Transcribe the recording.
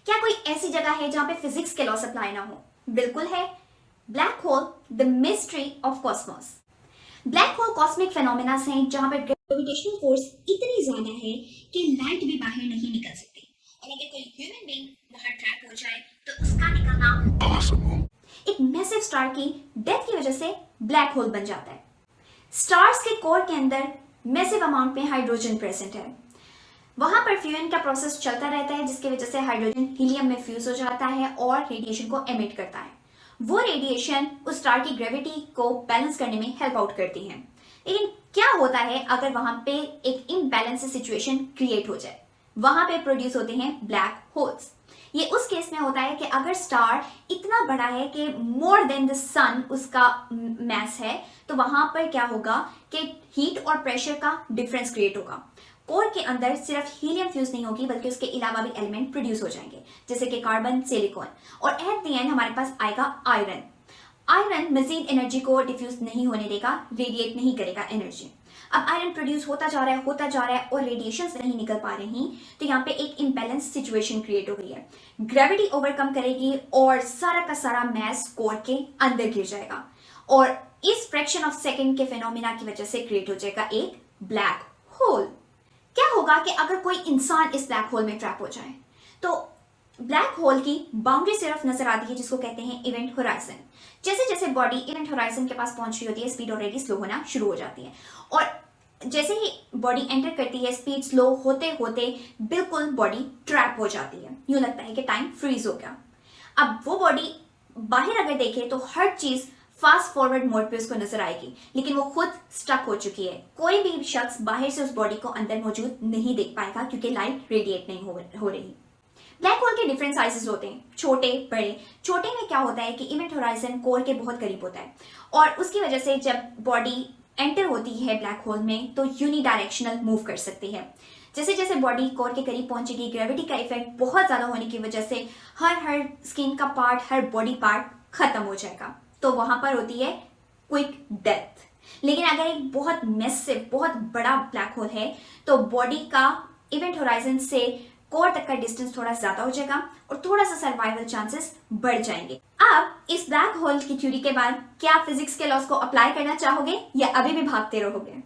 क्या कोई ऐसी जगह है जहां पे फिजिक्स के लॉस अप्लाई ना हो? बिल्कुल है। Black hole, the mystery of Cosmos. Black hole cosmic phenomena हैं जहां पर ग्रेविटेशनल फोर्स इतनी ज्यादा है कि लाइट भी बाहर नहीं निकल सकती, और अगर कोई ह्यूमन बीइंग बाहर ट्रैप हो जाए तो उसका निकलना इम्पॉसिबल। एक मैसिव स्टार की डेथ की वजह से ब्लैक होल बन जाता है। स्टार्स के कोर के अंदर मैसिव अमाउंट में हाइड्रोजन प्रेजेंट है। वहां पर फ्यूजन का प्रोसेस चलता रहता है, जिसकी वजह से हाइड्रोजन हीलियम में फ्यूज हो जाता है और रेडिएशन को एमिट करता है। वो रेडिएशन उस स्टार की ग्रेविटी को बैलेंस करने में हेल्प आउट करती है। लेकिन क्या होता है अगर वहां पे एक इम्बैलेंस सिचुएशन क्रिएट हो जाए? वहां पे प्रोड्यूस होते हैं ब्लैक होल्स। ये उस केस में होता है कि अगर स्टार इतना बड़ा है कि मोर देन द सन उसका मैस है, तो वहां पर क्या होगा कि हीट और प्रेशर का डिफरेंस क्रिएट होगा। कोर के अंदर सिर्फ हीलियम फ्यूज नहीं होगी, बल्कि उसके अलावा भी एलिमेंट प्रोड्यूस हो जाएंगे, जैसे कि कार्बन, सिलिकॉन, और एट द एंड हमारे पास आएगा आयरन। आयरन मजीद एनर्जी को डिफ्यूज नहीं होने देगा, रेडिएट नहीं करेगा एनर्जी। अब आयरन प्रोड्यूस होता जा रहा है और रेडिएशन नहीं निकल पा रही, तो यहाँ पे एक इम्बैलेंस सिचुएशन क्रिएट हो गई है। ग्रेविटी ओवरकम करेगी और सारा का सारा मैस कोर के अंदर गिर जाएगा, और इस फ्रैक्शन ऑफ सेकेंड के फेनोमेना की वजह से क्रिएट हो जाएगा एक ब्लैक होल। क्या होगा कि अगर कोई इंसान इस ब्लैक होल में ट्रैप हो जाए, तो ब्लैक होल की बाउंड्री सिर्फ नजर आती है, जिसको कहते हैं इवेंट होराइजन। जैसे जैसे बॉडी इवेंट होराइजन के पास पहुंच रही होती है, स्पीड ऑलरेडी स्लो होना शुरू हो जाती है, और जैसे ही बॉडी एंटर करती है, स्पीड स्लो होते होते बिल्कुल बॉडी ट्रैप हो जाती है। यूं लगता है कि टाइम फ्रीज हो गया। अब वो बॉडी बाहर अगर देखे तो हर चीज फास्ट फॉरवर्ड मोड पे उसको नजर आएगी, लेकिन वो खुद स्टक हो चुकी है। कोई भी शख्स बाहर से उस बॉडी को अंदर मौजूद नहीं देख पाएगा, क्योंकि लाइट रेडिएट नहीं हो रही। ब्लैक होल के डिफरेंट साइजेस होते हैं, छोटे बड़े। छोटे में क्या होता है कि इवेंट होराइजन कोर के बहुत करीब होता है, और उसकी वजह से जब बॉडी एंटर होती है ब्लैक होल में, तो यूनिडायरेक्शनल मूव कर सकती है। जैसे जैसे बॉडी कोर के करीब पहुंचेगी, ग्रेविटी का इफेक्ट बहुत ज्यादा होने की वजह से हर स्किन का पार्ट, हर बॉडी पार्ट खत्म हो जाएगा, तो वहां पर होती है क्विक डेथ। लेकिन अगर एक बहुत मैसिव, बहुत बड़ा ब्लैक होल है, तो बॉडी का इवेंट होराइजन से कोर तक का डिस्टेंस थोड़ा ज्यादा हो जाएगा और थोड़ा सा सर्वाइवल चांसेस बढ़ जाएंगे। अब इस ब्लैक होल की थ्योरी के बाद क्या फिजिक्स के लॉस को अप्लाई करना चाहोगे या अभी भी भागते रहोगे?